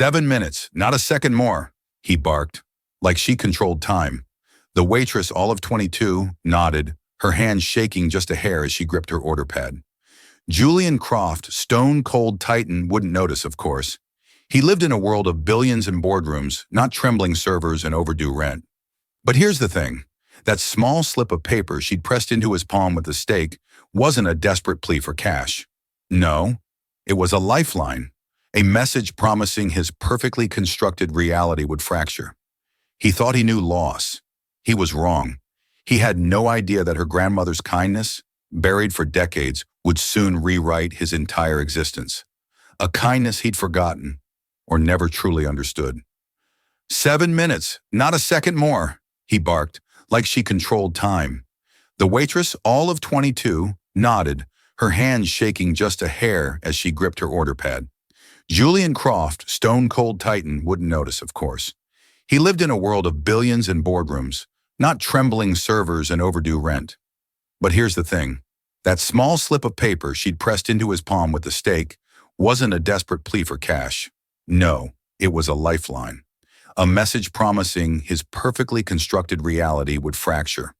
7 minutes, not a second more, he barked, like she controlled time. The waitress, all of 22, nodded, her hands shaking just a hair as she gripped her order pad. Julian Croft, stone-cold titan, wouldn't notice, of course. He lived in a world of billions in boardrooms, not trembling servers and overdue rent. But here's the thing. That small slip of paper she'd pressed into his palm with the stake wasn't a desperate plea for cash. No, it was a lifeline, a message promising his perfectly constructed reality would fracture. He thought he knew loss. He was wrong. He had no idea that her grandmother's kindness, buried for decades, would soon rewrite his entire existence. A kindness he'd forgotten or never truly understood. 7 minutes, not a second more, he barked, like she controlled time. The waitress, all of 22, nodded, her hands shaking just a hair as she gripped her order pad. Julian Croft, stone-cold titan, wouldn't notice, of course. He lived in a world of billions in boardrooms, not trembling servers and overdue rent. But here's the thing. That small slip of paper she'd pressed into his palm with the stake wasn't a desperate plea for cash. No, it was a lifeline. A message promising his perfectly constructed reality would fracture.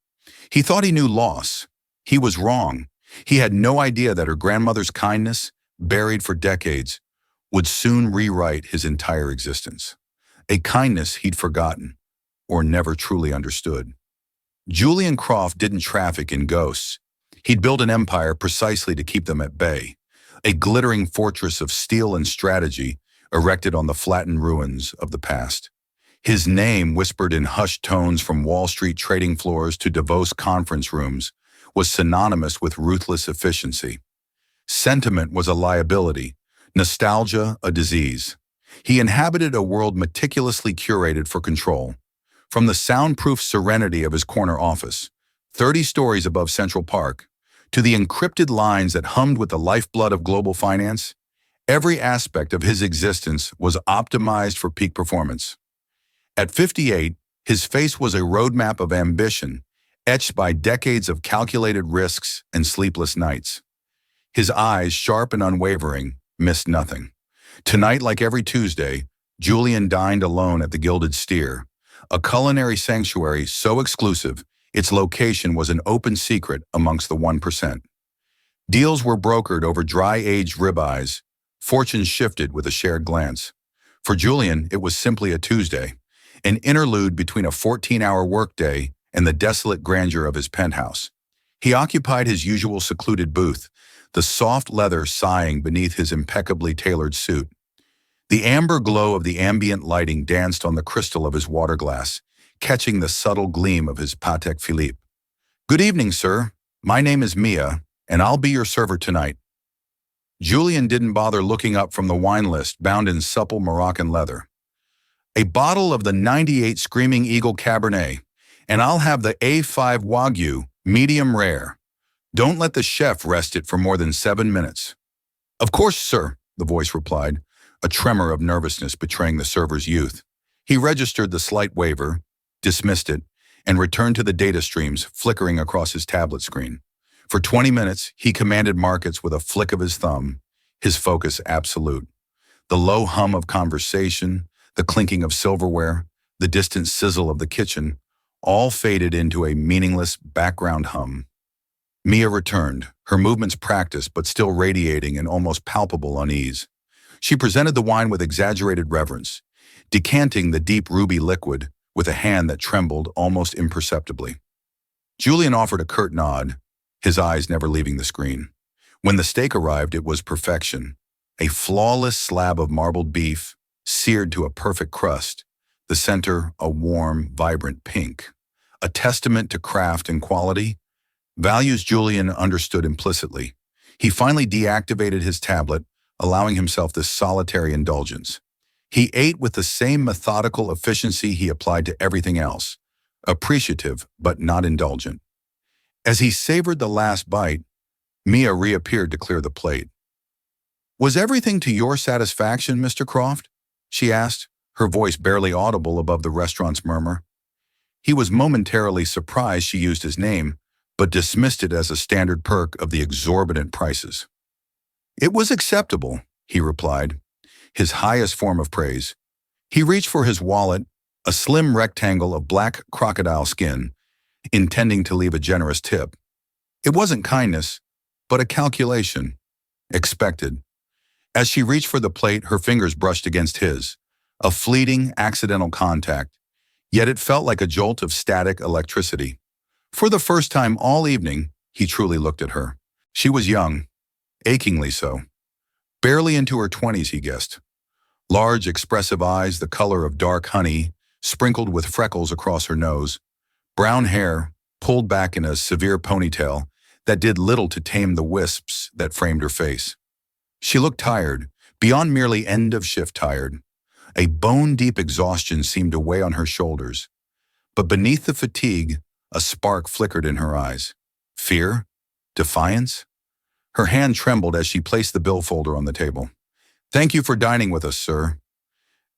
He thought he knew loss. He was wrong. He had no idea that her grandmother's kindness, buried for decades, would soon rewrite his entire existence. A kindness he'd forgotten or never truly understood. Julian Croft didn't traffic in ghosts. He'd built an empire precisely to keep them at bay, a glittering fortress of steel and strategy erected on the flattened ruins of the past. His name, whispered in hushed tones from Wall Street trading floors to Davos conference rooms, was synonymous with ruthless efficiency. Sentiment was a liability, nostalgia a disease. He inhabited a world meticulously curated for control. From the soundproof serenity of his corner office, 30 stories above Central Park, to the encrypted lines that hummed with the lifeblood of global finance, every aspect of his existence was optimized for peak performance. At 58, his face was a roadmap of ambition, etched by decades of calculated risks and sleepless nights. His eyes, sharp and unwavering, missed nothing. Tonight, like every Tuesday, Julian dined alone at the Gilded Steer, a culinary sanctuary so exclusive its location was an open secret amongst the 1%. Deals were brokered over dry-aged ribeyes, fortunes shifted with a shared glance. For Julian, it was simply a Tuesday, an interlude between a 14-hour workday and the desolate grandeur of his penthouse. He occupied his usual secluded booth, the soft leather sighing beneath his impeccably tailored suit. The amber glow of the ambient lighting danced on the crystal of his water glass, catching the subtle gleam of his Patek Philippe. "Good evening, sir. My name is Mia, and I'll be your server tonight." Julian didn't bother looking up from the wine list bound in supple Moroccan leather. "A bottle of the 98 Screaming Eagle Cabernet, and I'll have the A5 Wagyu, medium rare. Don't let the chef rest it for more than 7 minutes." "Of course, sir," the voice replied, a tremor of nervousness betraying the server's youth. He registered the slight waiver, dismissed it, and returned to the data streams flickering across his tablet screen. For 20 minutes, he commanded markets with a flick of his thumb, his focus absolute. The low hum of conversation, the clinking of silverware, the distant sizzle of the kitchen, all faded into a meaningless background hum. Mia returned, her movements practiced but still radiating an almost palpable unease. She presented the wine with exaggerated reverence, decanting the deep ruby liquid with a hand that trembled almost imperceptibly. Julian offered a curt nod, his eyes never leaving the screen. When the steak arrived, it was perfection. A flawless slab of marbled beef, seared to a perfect crust, the center a warm, vibrant pink. A testament to craft and quality, values Julian understood implicitly. He finally deactivated his tablet, allowing himself this solitary indulgence. He ate with the same methodical efficiency he applied to everything else, appreciative but not indulgent. As he savored the last bite, Mia reappeared to clear the plate. "Was everything to your satisfaction, Mr. Croft?" she asked, her voice barely audible above the restaurant's murmur. He was momentarily surprised she used his name, but dismissed it as a standard perk of the exorbitant prices. "It was acceptable," he replied. his highest form of praise. He reached for his wallet, a slim rectangle of black crocodile skin, intending to leave a generous tip. It wasn't kindness, but a calculation. Expected. As she reached for the plate, her fingers brushed against his. A fleeting, accidental contact. Yet it felt like a jolt of static electricity. For the first time all evening, he truly looked at her. She was young, achingly so. Barely into her 20s, he guessed. Large, expressive eyes the color of dark honey, sprinkled with freckles across her nose. Brown hair, pulled back in a severe ponytail that did little to tame the wisps that framed her face. She looked tired, beyond merely end-of-shift tired. A bone-deep exhaustion seemed to weigh on her shoulders. But beneath the fatigue, a spark flickered in her eyes. Fear? Defiance? Her hand trembled as she placed the bill folder on the table. "Thank you for dining with us, sir."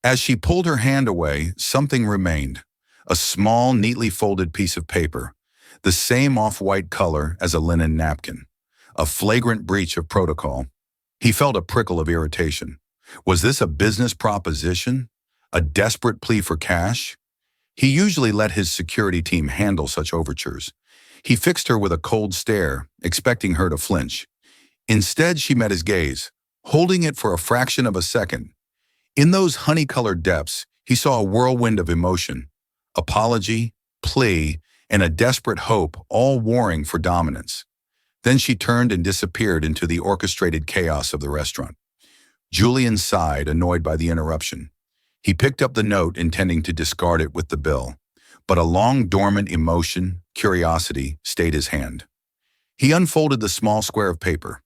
As she pulled her hand away, something remained. A small, neatly folded piece of paper, the same off-white color as a linen napkin. A flagrant breach of protocol. He felt a prickle of irritation. Was this a business proposition? A desperate plea for cash? He usually let his security team handle such overtures. He fixed her with a cold stare, expecting her to flinch. Instead, she met his gaze, holding it for a fraction of a second. In those honey-colored depths, he saw a whirlwind of emotion. Apology, plea, and a desperate hope, all warring for dominance. Then she turned and disappeared into the orchestrated chaos of the restaurant. Julian sighed, annoyed by the interruption. He picked up the note, intending to discard it with the bill. But a long dormant emotion, curiosity, stayed his hand. He unfolded the small square of paper.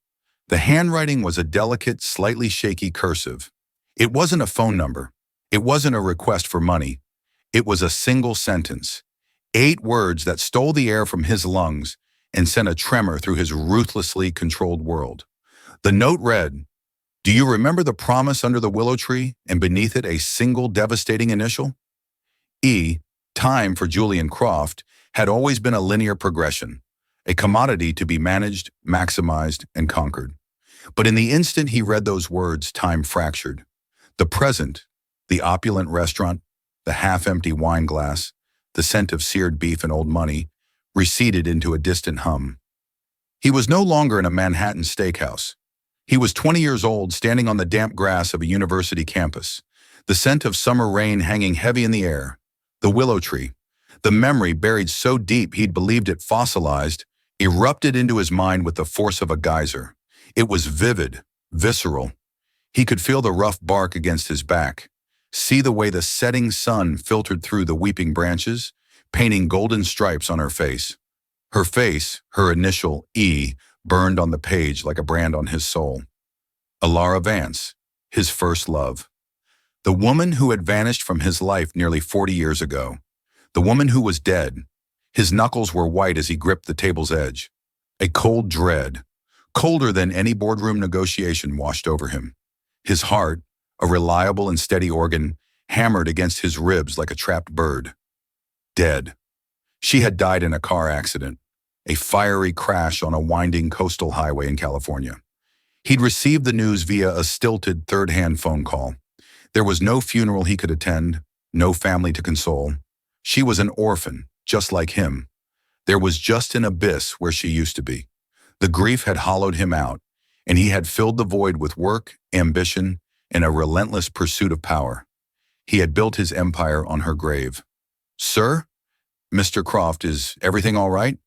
The handwriting was a delicate, slightly shaky cursive. It wasn't a phone number. It wasn't a request for money. It was a single sentence. 8 words that stole the air from his lungs and sent a tremor through his ruthlessly controlled world. The note read, "Do you remember the promise under the willow tree?" And beneath it a single devastating initial? E. Time for Julian Croft had always been a linear progression, a commodity to be managed, maximized, and conquered. But in the instant he read those words, time fractured. The present, the opulent restaurant, the half-empty wine glass, the scent of seared beef and old money, receded into a distant hum. He was no longer in a Manhattan steakhouse. He was 20 years old, standing on the damp grass of a university campus, the scent of summer rain hanging heavy in the air. The willow tree, the memory buried so deep he'd believed it fossilized, erupted into his mind with the force of a geyser. It was vivid, visceral. He could feel the rough bark against his back, see the way the setting sun filtered through the weeping branches, painting golden stripes on her face. Her initial E, burned on the page like a brand on his soul. Alara Vance, his first love. The woman who had vanished from his life nearly 40 years ago. The woman who was dead. His knuckles were white as he gripped the table's edge. A cold dread, colder than any boardroom negotiation, washed over him. His heart, a reliable and steady organ, hammered against his ribs like a trapped bird. Dead. She had died in a car accident, a fiery crash on a winding coastal highway in California. He'd received the news via a stilted third-hand phone call. There was no funeral he could attend, no family to console. She was an orphan, just like him. There was just an abyss where she used to be. The grief had hollowed him out, and he had filled the void with work, ambition, and a relentless pursuit of power. He had built his empire on her grave. "Sir? Mr. Croft, is everything all right?"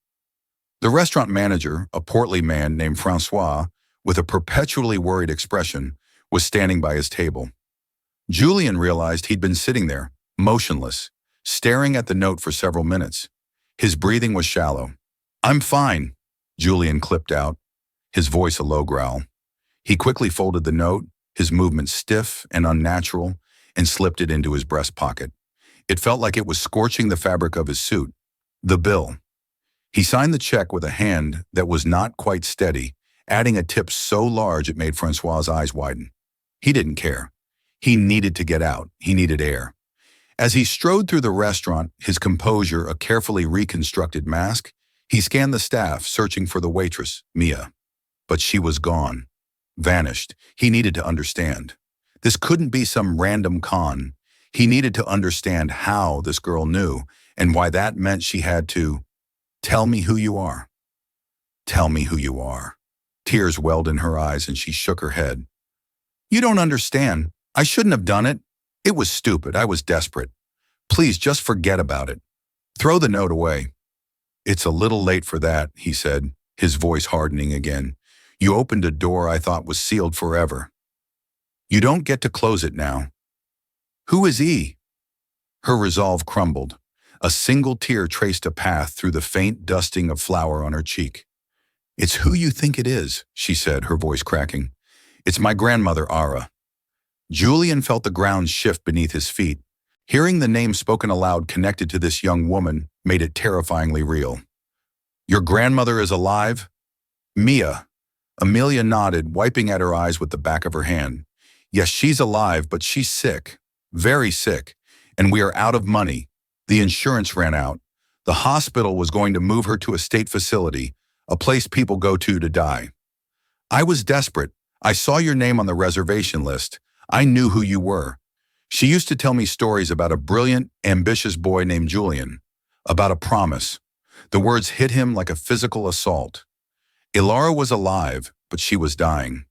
The restaurant manager, a portly man named Francois, with a perpetually worried expression, was standing by his table. Julian realized he'd been sitting there, motionless, staring at the note for several minutes. His breathing was shallow. "I'm fine," Julian clipped out, his voice a low growl. He quickly folded the note, his movement stiff and unnatural, and slipped it into his breast pocket. It felt like it was scorching the fabric of his suit. The bill. He signed the check with a hand that was not quite steady, adding a tip so large it made Francois's eyes widen. He didn't care. He needed to get out. He needed air. As he strode through the restaurant, his composure a carefully reconstructed mask, he scanned the staff, searching for the waitress, Mia. But she was gone. Vanished. He needed to understand. This couldn't be some random con. He needed to understand how this girl knew and why that meant she had to tell me who you are. Tell me who you are. Tears welled in her eyes and she shook her head. You don't understand. I shouldn't have done it. It was stupid. I was desperate. Please just forget about it. Throw the note away. It's a little late for that, he said, his voice hardening again. You opened a door I thought was sealed forever. You don't get to close it now. Who is he? Her resolve crumbled. A single tear traced a path through the faint dusting of flour on her cheek. It's who you think it is, she said, her voice cracking. It's my grandmother, Ara. Julian felt the ground shift beneath his feet. Hearing the name spoken aloud connected to this young woman made it terrifyingly real. Your grandmother is alive? Mia. Amelia nodded, wiping at her eyes with the back of her hand. Yes, she's alive, but she's sick. Very sick. And we are out of money. The insurance ran out. The hospital was going to move her to a state facility, a place people go to die. I was desperate. I saw your name on the reservation list. I knew who you were. She used to tell me stories about a brilliant, ambitious boy named Julian, about a promise. The words hit him like a physical assault. Ilara was alive, but she was dying,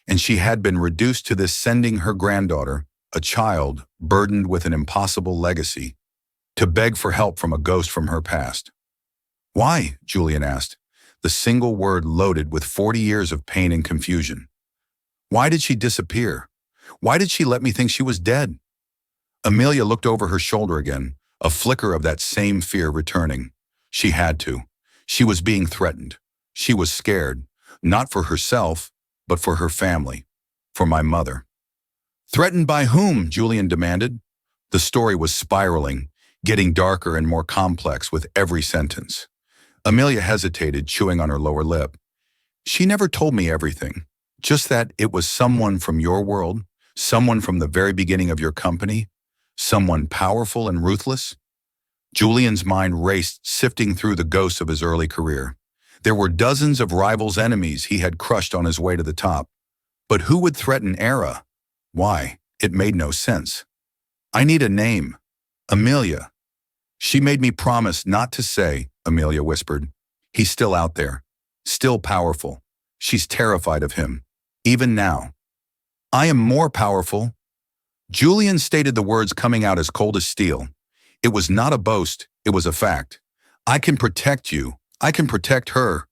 and she had been reduced to this, sending her granddaughter, a child burdened with an impossible legacy, to beg for help from a ghost from her past. Why? Julian asked, the single word loaded with 40 years of pain and confusion. Why did she disappear? Why did she let me think she was dead? Amelia looked over her shoulder again, a flicker of that same fear returning. She had to. She was being threatened. She was scared, not for herself, but for her family, for my mother. Threatened by whom? Julian demanded. The story was spiraling, getting darker and more complex with every sentence. Amelia hesitated, chewing on her lower lip. She never told me everything, just that it was someone from your world, someone from the very beginning of your company, someone powerful and ruthless. Julian's mind raced, sifting through the ghosts of his early career. There were dozens of rivals' enemies he had crushed on his way to the top. But who would threaten Ara? Why? It made no sense. I need a name. Amelia. She made me promise not to say, Amelia whispered. He's still out there, still powerful. She's terrified of him, even now. I am more powerful. Julian stated the words coming out as cold as steel. It was not a boast, it was a fact. I can protect you. I can protect her.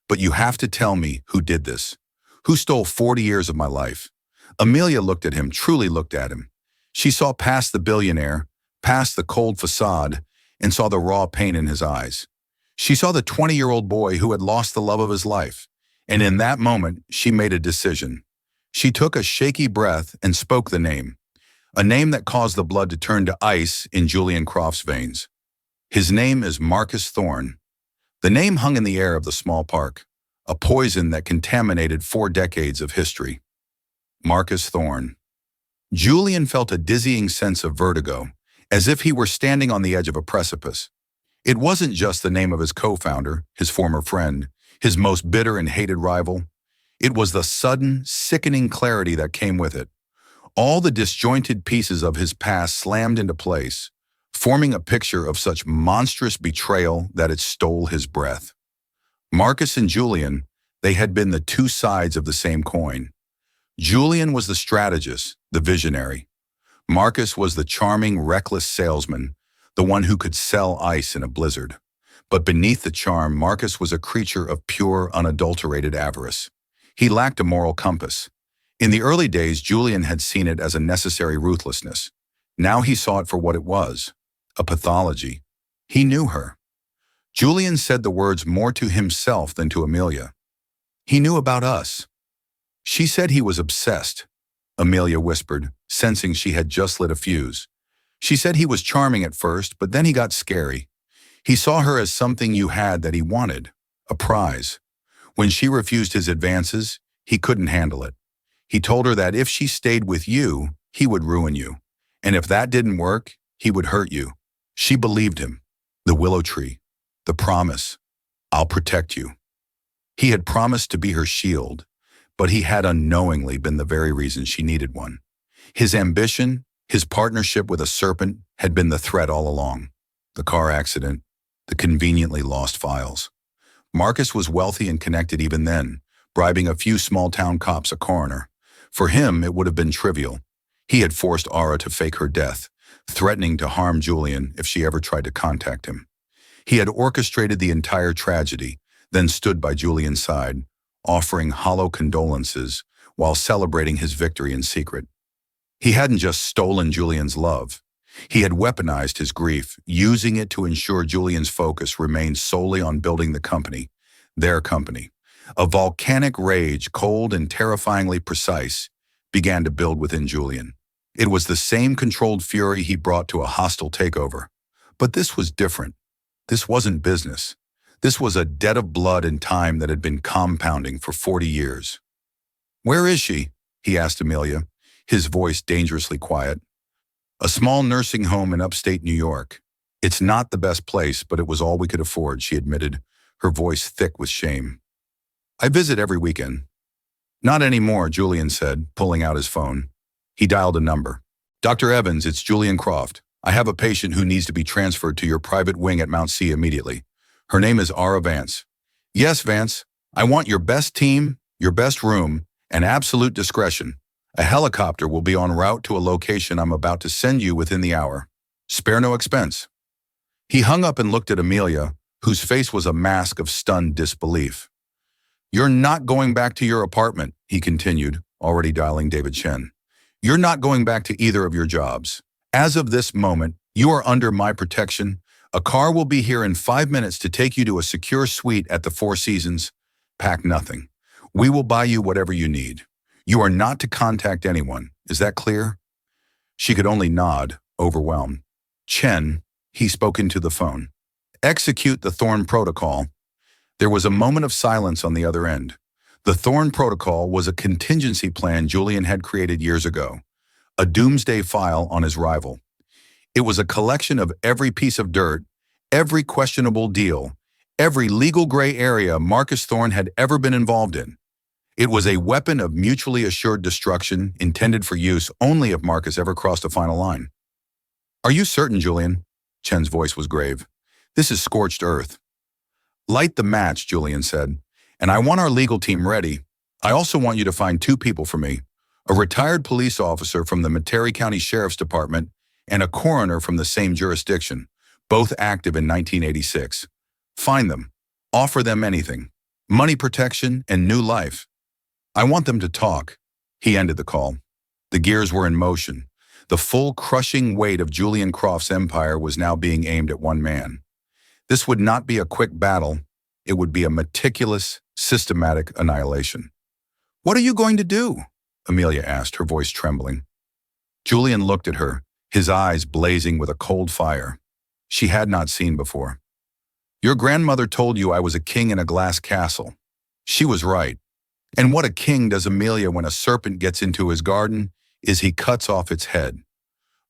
But you have to tell me who did this. Who stole 40 years of my life? Amelia looked at him, truly looked at him. She saw past the billionaire, past the cold facade, and saw the raw pain in his eyes. She saw the 20-year-old boy who had lost the love of his life. And in that moment, she made a decision. She took a shaky breath and spoke the name. A name that caused the blood to turn to ice in Julian Croft's veins. His name is Marcus Thorne. The name hung in the air of the small park, a poison that contaminated 4 decades of history. Marcus Thorne. Julian felt a dizzying sense of vertigo, as if he were standing on the edge of a precipice. It wasn't just the name of his co-founder, his former friend, his most bitter and hated rival. It was the sudden, sickening clarity that came with it. All the disjointed pieces of his past slammed into place, forming a picture of such monstrous betrayal that it stole his breath. Marcus and Julian, they had been the two sides of the same coin. Julian was the strategist, the visionary. Marcus was the charming, reckless salesman, the one who could sell ice in a blizzard. But beneath the charm, Marcus was a creature of pure, unadulterated avarice. He lacked a moral compass. In the early days, Julian had seen it as a necessary ruthlessness. Now he saw it for what it was, a pathology. He knew her. Julian said the words more to himself than to Amelia. He knew about us. She said he was obsessed, Amelia whispered, sensing she had just lit a fuse. She said he was charming at first, but then he got scary. He saw her as something you had that he wanted, a prize. When she refused his advances, he couldn't handle it. He told her that if she stayed with you, he would ruin you. And if that didn't work, he would hurt you. She believed him. The willow tree. The promise. I'll protect you. He had promised to be her shield, but he had unknowingly been the very reason she needed one. His ambition, his partnership with a serpent, had been the threat all along. The car accident, the conveniently lost files. Marcus was wealthy and connected even then, bribing a few small-town cops a coroner. For him, it would have been trivial. He had forced Ara to fake her death, threatening to harm Julian if she ever tried to contact him. He had orchestrated the entire tragedy, then stood by Julian's side, offering hollow condolences while celebrating his victory in secret. He hadn't just stolen Julian's love. He had weaponized his grief, using it to ensure Julian's focus remained solely on building the company, their company. A volcanic rage, cold and terrifyingly precise, began to build within Julian. It was the same controlled fury he brought to a hostile takeover. But this was different. This wasn't business. This was a debt of blood and time that had been compounding for 40 years. "Where is she?" he asked Amelia, his voice dangerously quiet. "A small nursing home in upstate New York. It's not the best place, but it was all we could afford," she admitted, her voice thick with shame. "I visit every weekend." "Not anymore," Julian said, pulling out his phone. He dialed a number. "Dr. Evans, it's Julian Croft. I have a patient who needs to be transferred to your private wing at Mount C immediately. Her name is Ara Vance." "Yes, Vance. I want your best team, your best room, and absolute discretion. A helicopter will be en route to a location I'm about to send you within the hour. Spare no expense." He hung up and looked at Amelia, whose face was a mask of stunned disbelief. "You're not going back to your apartment," he continued, already dialing David Chen. "You're not going back to either of your jobs. As of this moment, you are under my protection. A car will be here in 5 minutes to take you to a secure suite at the Four Seasons. Pack nothing. We will buy you whatever you need. You are not to contact anyone. Is that clear?" She could only nod, overwhelmed. "Chen," he spoke into the phone. "Execute the Thorn Protocol." There was a moment of silence on the other end. The Thorn Protocol was a contingency plan Julian had created years ago, a doomsday file on his rival. It was a collection of every piece of dirt, every questionable deal, every legal gray area Marcus Thorn had ever been involved in. It was a weapon of mutually assured destruction intended for use only if Marcus ever crossed a final line. "Are you certain, Julian?" Chen's voice was grave. "This is scorched earth." "Light the match," Julian said, "and I want our legal team ready. I also want you to find 2 people for me, a retired police officer from the Metairie County Sheriff's Department and a coroner from the same jurisdiction, both active in 1986. Find them. Offer them anything. Money protection and new life. I want them to talk." He ended the call. The gears were in motion. The full crushing weight of Julian Croft's empire was now being aimed at one man. This would not be a quick battle. It would be a meticulous, systematic annihilation. "What are you going to do?" Amelia asked, her voice trembling. Julian looked at her, his eyes blazing with a cold fire she had not seen before. "Your grandmother told you I was a king in a glass castle. She was right. And what a king does Amelia when a serpent gets into his garden is he cuts off its head."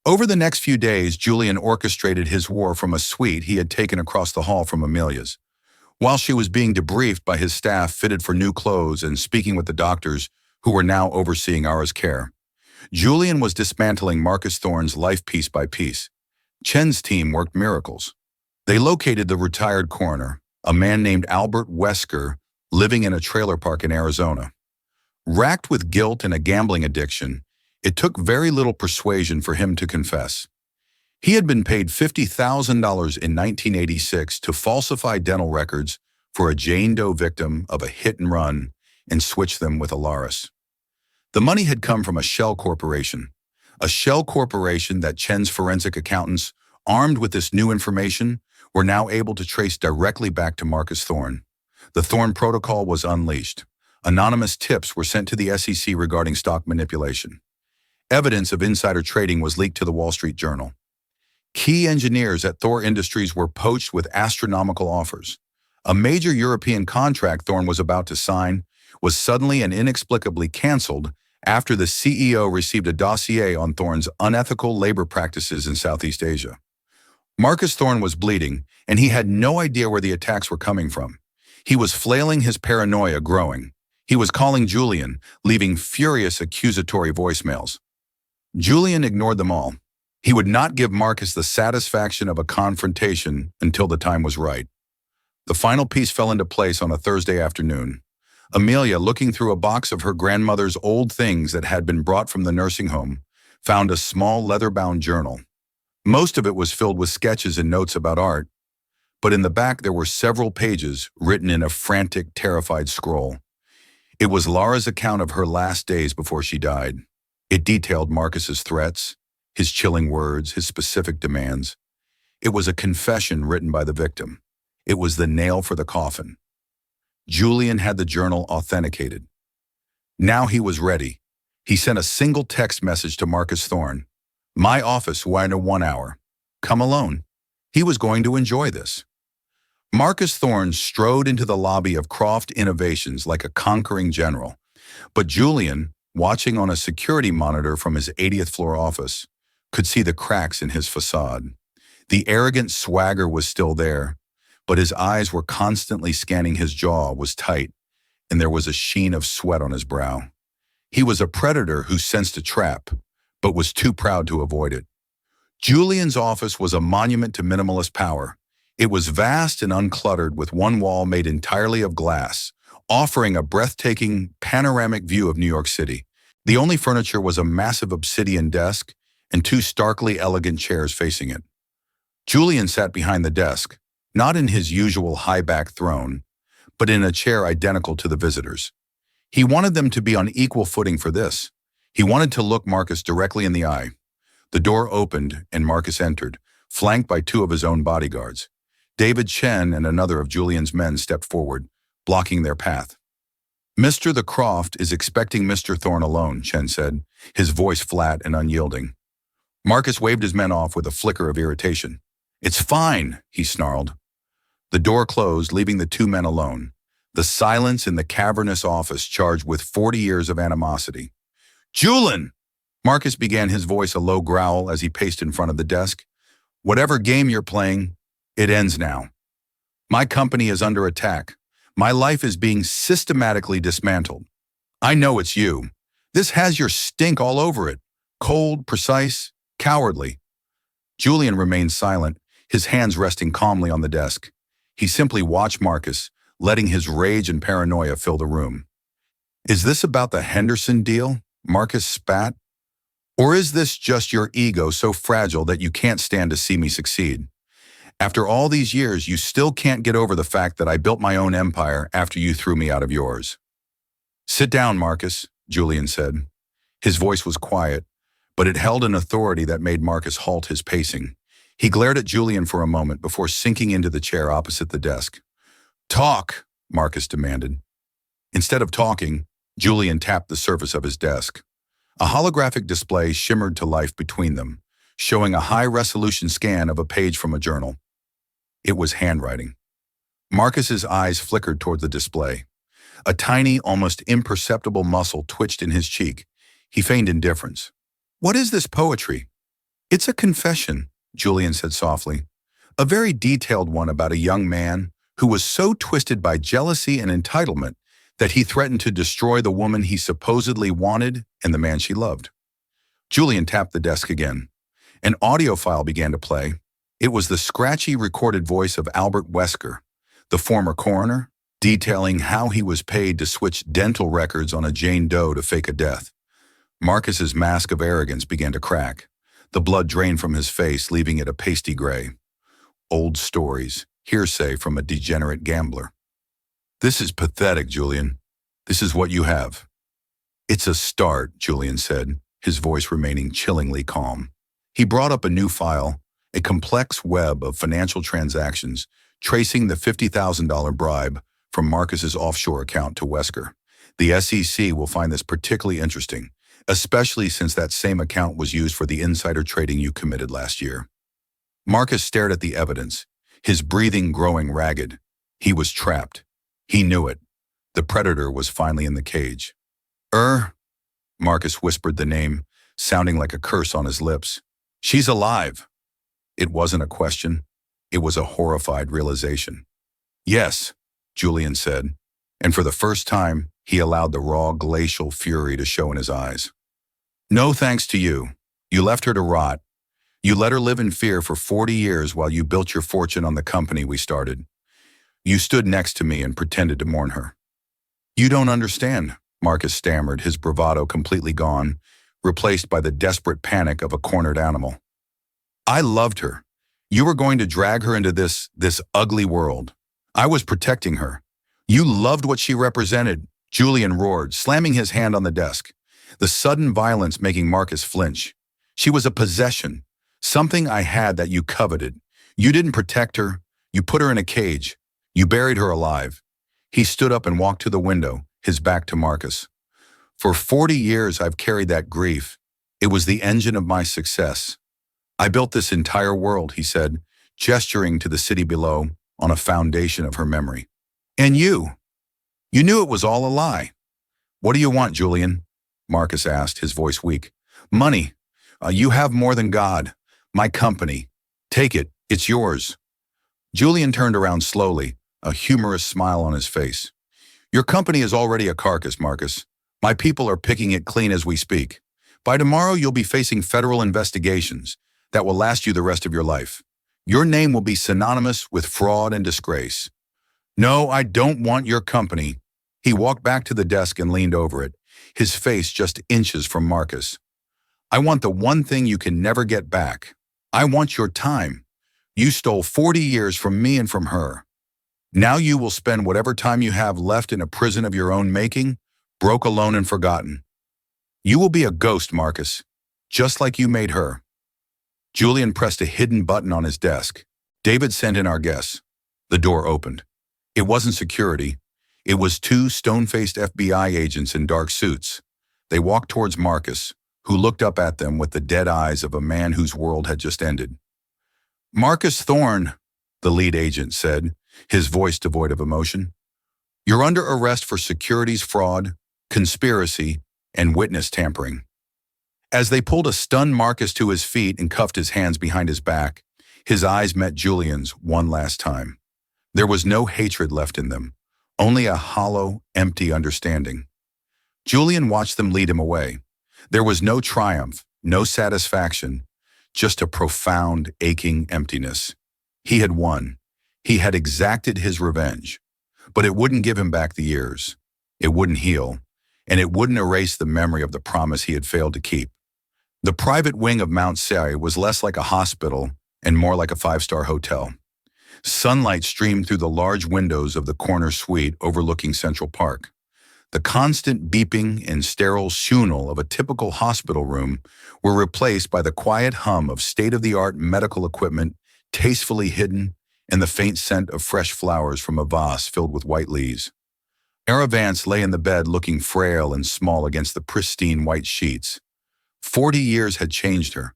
Over the next few days, Julian orchestrated his war from a suite he had taken across the hall from Amelia's. While she was being debriefed by his staff fitted for new clothes and speaking with the doctors who were now overseeing Ara's care, Julian was dismantling Marcus Thorn's life piece by piece. Chen's team worked miracles. They located the retired coroner, a man named Albert Wesker, living in a trailer park in Arizona. Racked with guilt and a gambling addiction, it took very little persuasion for him to confess. He had been paid $50,000 in 1986 to falsify dental records for a Jane Doe victim of a hit and run and switch them with Alaris. The money had come from a shell corporation that Chen's forensic accountants, armed with this new information, were now able to trace directly back to Marcus Thorn. The Thorn Protocol was unleashed. Anonymous tips were sent to the SEC regarding stock manipulation. Evidence of insider trading was leaked to the Wall Street Journal. Key engineers at Thor Industries were poached with astronomical offers. A major European contract Thorn was about to sign was suddenly and inexplicably canceled after the CEO received a dossier on Thorn's unethical labor practices in Southeast Asia. Marcus Thorn was bleeding, and he had no idea where the attacks were coming from. He was flailing, his paranoia growing. He was calling Julian, leaving furious accusatory voicemails. Julian ignored them all. He would not give Marcus the satisfaction of a confrontation until the time was right. The final piece fell into place on a Thursday afternoon. Amelia, looking through a box of her grandmother's old things that had been brought from the nursing home, found a small leather-bound journal. Most of it was filled with sketches and notes about art, but in the back there were several pages written in a frantic, terrified scroll. It was Laura's account of her last days before she died. It detailed Marcus's threats, his chilling words, his specific demands. It was a confession written by the victim. It was the nail for the coffin. Julian had the journal authenticated. Now he was ready. He sent a single text message to Marcus Thorne. "My office, within 1 hour. Come alone." He was going to enjoy this. Marcus Thorne strode into the lobby of Croft Innovations like a conquering general. But Julian, watching on a security monitor from his 80th floor office, could see the cracks in his facade. The arrogant swagger was still there, but his eyes were constantly scanning. His jaw was tight, and there was a sheen of sweat on his brow. He was a predator who sensed a trap, but was too proud to avoid it. Julian's office was a monument to minimalist power. It was vast and uncluttered, with one wall made entirely of glass, offering a breathtaking panoramic view of New York City. The only furniture was a massive obsidian desk and two starkly elegant chairs facing it. Julian sat behind the desk, not in his usual high-back throne, but in a chair identical to the visitors. He wanted them to be on equal footing for this. He wanted to look Marcus directly in the eye. The door opened and Marcus entered, flanked by two of his own bodyguards. David Chen and another of Julian's men stepped forward, blocking their path. "Mr. the Croft is expecting Mr. Thorne alone," Chen said, his voice flat and unyielding. Marcus waved his men off with a flicker of irritation. "It's fine," he snarled. The door closed, leaving the two men alone. The silence in the cavernous office charged with 40 years of animosity. "Julian!" Marcus began, his voice a low growl as he paced in front of the desk. "Whatever game you're playing, it ends now. My company is under attack. My life is being systematically dismantled. I know it's you. This has your stink all over it. Cold, precise, cowardly." Julian remained silent, his hands resting calmly on the desk. He simply watched Marcus, letting his rage and paranoia fill the room. "Is this about the Henderson deal?" Marcus spat. "Or is this just your ego so fragile that you can't stand to see me succeed? After all these years, you still can't get over the fact that I built my own empire after you threw me out of yours." "Sit down, Marcus," Julian said. His voice was quiet, but it held an authority that made Marcus halt his pacing. He glared at Julian for a moment before sinking into the chair opposite the desk. "Talk," Marcus demanded. Instead of talking, Julian tapped the surface of his desk. A holographic display shimmered to life between them, showing a high-resolution scan of a page from a journal. It was handwriting. Marcus's eyes flickered toward the display. A tiny, almost imperceptible muscle twitched in his cheek. He feigned indifference. "What is this poetry?" "It's a confession," Julian said softly. "A very detailed one about a young man who was so twisted by jealousy and entitlement that he threatened to destroy the woman he supposedly wanted and the man she loved." Julian tapped the desk again. An audio file began to play. It was the scratchy recorded voice of Albert Wesker, the former coroner, detailing how he was paid to switch dental records on a Jane Doe to fake a death. Marcus's mask of arrogance began to crack. The blood drained from his face, leaving it a pasty gray. Old stories, hearsay from a degenerate gambler. "This is pathetic, Julian. This is what you have." "It's a start," Julian said, his voice remaining chillingly calm. He brought up a new file, a complex web of financial transactions, tracing the $50,000 bribe from Marcus's offshore account to Wesker. "The SEC will find this particularly interesting, especially since that same account was used for the insider trading you committed last year." Marcus stared at the evidence, his breathing growing ragged. He was trapped. He knew it. The predator was finally in the cage. Marcus whispered the name, sounding like a curse on his lips. "She's alive." It wasn't a question. It was a horrified realization. "Yes," Julian said, and for the first time, he allowed the raw glacial fury to show in his eyes. "No thanks to you. You left her to rot. You let her live in fear for 40 years while you built your fortune on the company we started. You stood next to me and pretended to mourn her. You don't understand, Marcus stammered, his bravado completely gone, replaced by the desperate panic of a cornered animal. I loved her. You were going to drag her into this ugly world. I was protecting her. You loved what she represented, Julian roared, slamming his hand on the desk, the sudden violence making Marcus flinch. She was a possession, something I had that you coveted. You didn't protect her. You put her in a cage. You buried her alive. He stood up and walked to the window, his back to Marcus. For 40 years I've carried that grief. It was the engine of my success. I built this entire world, he said, gesturing to the city below on a foundation of her memory. And you knew it was all a lie. What do you want, Julian? Marcus asked, his voice weak. Money. You have more than God. My company. Take it. It's yours. Julian turned around slowly, a humorous smile on his face. Your company is already a carcass, Marcus. My people are picking it clean as we speak. By tomorrow, you'll be facing federal investigations that will last you the rest of your life. Your name will be synonymous with fraud and disgrace. No, I don't want your company. He walked back to the desk and leaned over it, his face just inches from Marcus. I want the one thing you can never get back. I want your time. You stole 40 years from me and from her. Now you will spend whatever time you have left in a prison of your own making, broke, alone, and forgotten. You will be a ghost, Marcus, just like you made her. Julian pressed a hidden button on his desk. David sent in our guests. The door opened. It wasn't security. It was two stone-faced FBI agents in dark suits. They walked towards Marcus, who looked up at them with the dead eyes of a man whose world had just ended. Marcus Thorne, the lead agent said, his voice devoid of emotion. You're under arrest for securities fraud, conspiracy, and witness tampering. As they pulled a stunned Marcus to his feet and cuffed his hands behind his back, his eyes met Julian's one last time. There was no hatred left in them, only a hollow, empty understanding. Julian watched them lead him away. There was no triumph, no satisfaction, just a profound, aching emptiness. He had won. He had exacted his revenge. But it wouldn't give him back the years. It wouldn't heal, and it wouldn't erase the memory of the promise he had failed to keep. The private wing of Mount Sai was less like a hospital and more like a five-star hotel. Sunlight streamed through the large windows of the corner suite overlooking Central Park. The constant beeping and sterile shunel of a typical hospital room were replaced by the quiet hum of state-of-the-art medical equipment tastefully hidden and the faint scent of fresh flowers from a vase filled with white leaves. Era Vance lay in the bed looking frail and small against the pristine white sheets. 40 years had changed her.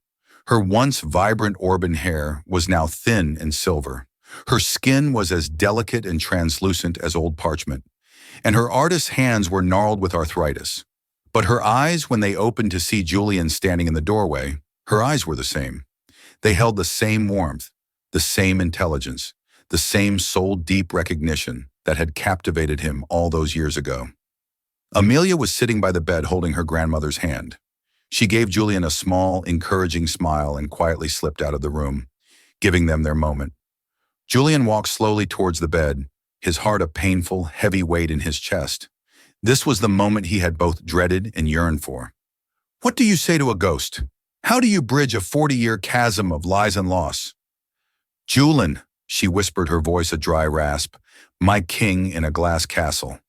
Her once vibrant auburn hair was now thin and silver. Her skin was as delicate and translucent as old parchment, and her artist's hands were gnarled with arthritis. But her eyes, when they opened to see Julian standing in the doorway, her eyes were the same. They held the same warmth, the same intelligence, the same soul-deep recognition that had captivated him all those years ago. Amelia was sitting by the bed holding her grandmother's hand. She gave Julian a small, encouraging smile and quietly slipped out of the room, giving them their moment. Julian walked slowly towards the bed, his heart a painful, heavy weight in his chest. This was the moment he had both dreaded and yearned for. What do you say to a ghost? How do you bridge a 40-year chasm of lies and loss? Julian, she whispered, her voice a dry rasp, my king in a glass castle.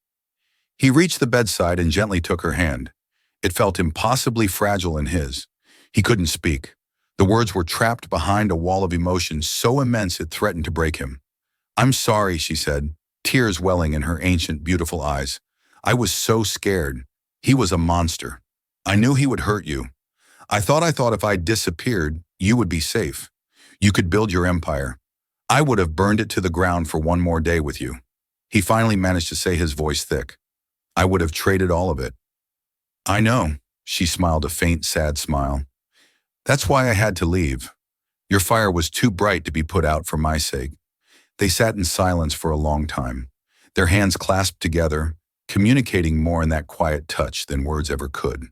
He reached the bedside and gently took her hand. It felt impossibly fragile in his. He couldn't speak. The words were trapped behind a wall of emotion so immense it threatened to break him. I'm sorry, she said, tears welling in her ancient, beautiful eyes. I was so scared. He was a monster. I knew he would hurt you. I thought if I disappeared, you would be safe. You could build your empire. I would have burned it to the ground for one more day with you. He finally managed to say, his voice thick. I would have traded all of it. I know, she smiled a faint, sad smile. That's why I had to leave. Your fire was too bright to be put out for my sake. They sat in silence for a long time, their hands clasped together, communicating more in that quiet touch than words ever could.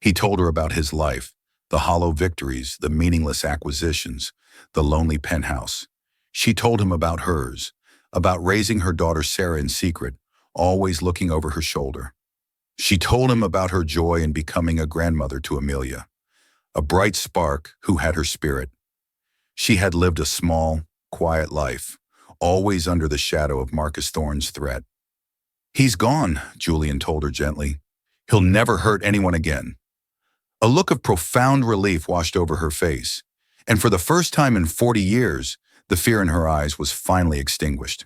He told her about his life, The hollow victories, the meaningless acquisitions, the lonely penthouse. She told him about hers, about raising her daughter Sarah in secret, always looking over her shoulder. She told him about her joy in becoming a grandmother to Amelia, a bright spark who had her spirit. She had lived a small, quiet life, always under the shadow of Marcus Thorne's threat. "He's gone," Julian told her gently. "He'll never hurt anyone again." A look of profound relief washed over her face, and for the first time in 40 years, the fear in her eyes was finally extinguished.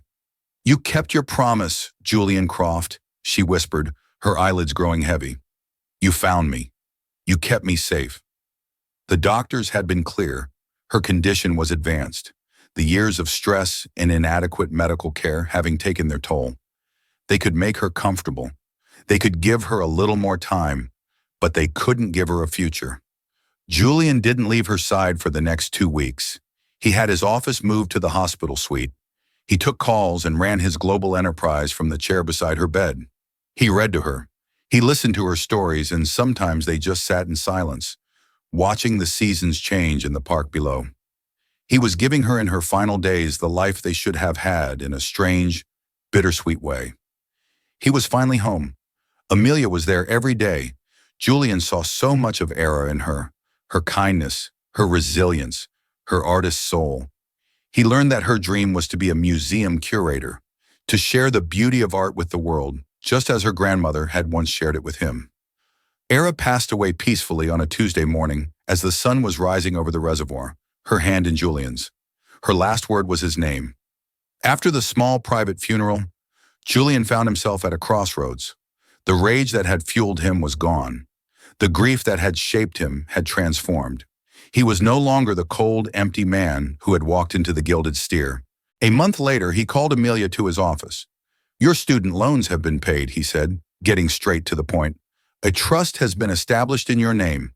"You kept your promise, Julian Croft," she whispered, her eyelids growing heavy. "You found me. You kept me safe." The doctors had been clear. Her condition was advanced, the years of stress and inadequate medical care having taken their toll. They could make her comfortable. They could give her a little more time, but they couldn't give her a future. Julian didn't leave her side for the next 2 weeks. He had his office moved to the hospital suite. He took calls and ran his global enterprise from the chair beside her bed. He read to her. He listened to her stories, and sometimes they just sat in silence, watching the seasons change in the park below. He was giving her in her final days the life they should have had in a strange, bittersweet way. He was finally home. Amelia was there every day. Julian saw so much of Era in her kindness, her resilience, her artist soul. He learned that her dream was to be a museum curator, to share the beauty of art with the world, just as her grandmother had once shared it with him. Era passed away peacefully on a Tuesday morning as the sun was rising over the reservoir, her hand in Julian's. Her last word was his name. After the small private funeral, Julian found himself at a crossroads. The rage that had fueled him was gone. The grief that had shaped him had transformed. He was no longer the cold, empty man who had walked into the Gilded Steer. A month later, he called Amelia to his office. "Your student loans have been paid," he said, getting straight to the point. "A trust has been established in your name.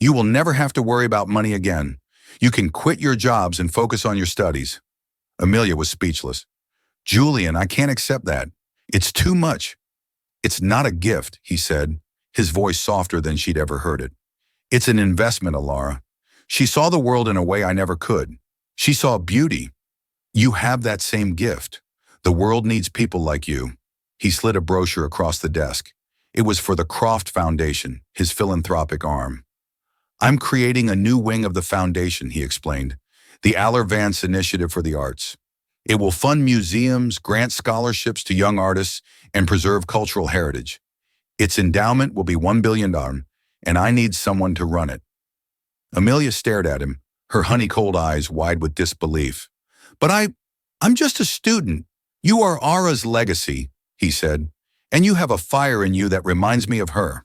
You will never have to worry about money again. You can quit your jobs and focus on your studies." Amelia was speechless. "Julian, I can't accept that. It's too much." "It's not a gift," he said, his voice softer than she'd ever heard it. "It's an investment, Alara. She saw the world in a way I never could. She saw beauty. You have that same gift. The world needs people like you." He slid a brochure across the desk. It was for the Croft Foundation, his philanthropic arm. "I'm creating a new wing of the foundation," he explained, "the Aller Vance Initiative for the Arts. It will fund museums, grant scholarships to young artists, and preserve cultural heritage. Its endowment will be $1 billion, and I need someone to run it." Amelia stared at him, her honey-cold eyes wide with disbelief. "But I'm just a student. You are Ara's legacy," he said, "and you have a fire in you that reminds me of her.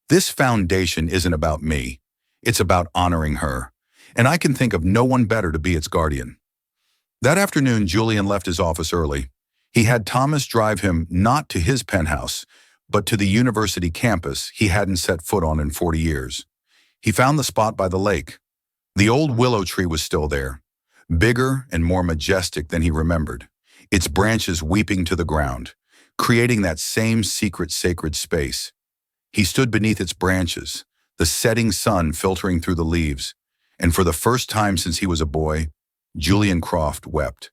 This foundation isn't about me. It's about honoring her, and I can think of no one better to be its guardian." That afternoon, Julian left his office early. He had Thomas drive him not to his penthouse, but to the university campus he hadn't set foot on in 40 years. He found the spot by the lake. The old willow tree was still there, bigger and more majestic than he remembered, its branches weeping to the ground, creating that same secret sacred space. He stood beneath its branches, the setting sun filtering through the leaves, and for the first time since he was a boy, Julian Croft wept.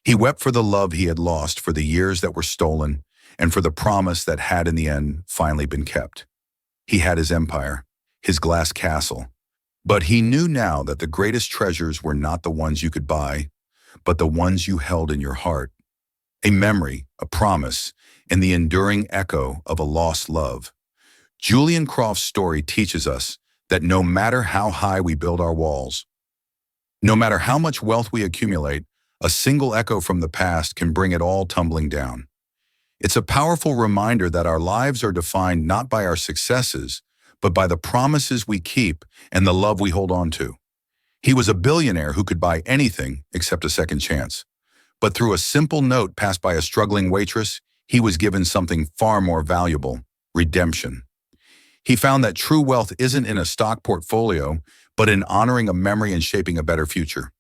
He wept for the love he had lost, for the years that were stolen, and for the promise that had in the end finally been kept. He had his empire, his glass castle, but he knew now that the greatest treasures were not the ones you could buy, but the ones you held in your heart. A memory, a promise, and the enduring echo of a lost love. Julian Croft's story teaches us that no matter how high we build our walls, no matter how much wealth we accumulate, a single echo from the past can bring it all tumbling down. It's a powerful reminder that our lives are defined not by our successes, but by the promises we keep and the love we hold on to. He was a billionaire who could buy anything except a second chance. But through a simple note passed by a struggling waitress, he was given something far more valuable: redemption. He found that true wealth isn't in a stock portfolio, but in honoring a memory and shaping a better future.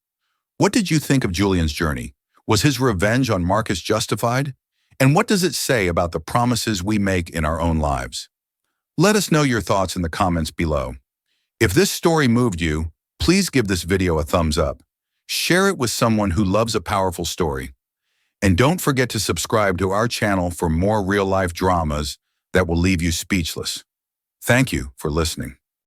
What did you think of Julian's journey? Was his revenge on Marcus justified? And what does it say about the promises we make in our own lives? Let us know your thoughts in the comments below. If this story moved you, please give this video a thumbs up. Share it with someone who loves a powerful story. And don't forget to subscribe to our channel for more real-life dramas that will leave you speechless. Thank you for listening.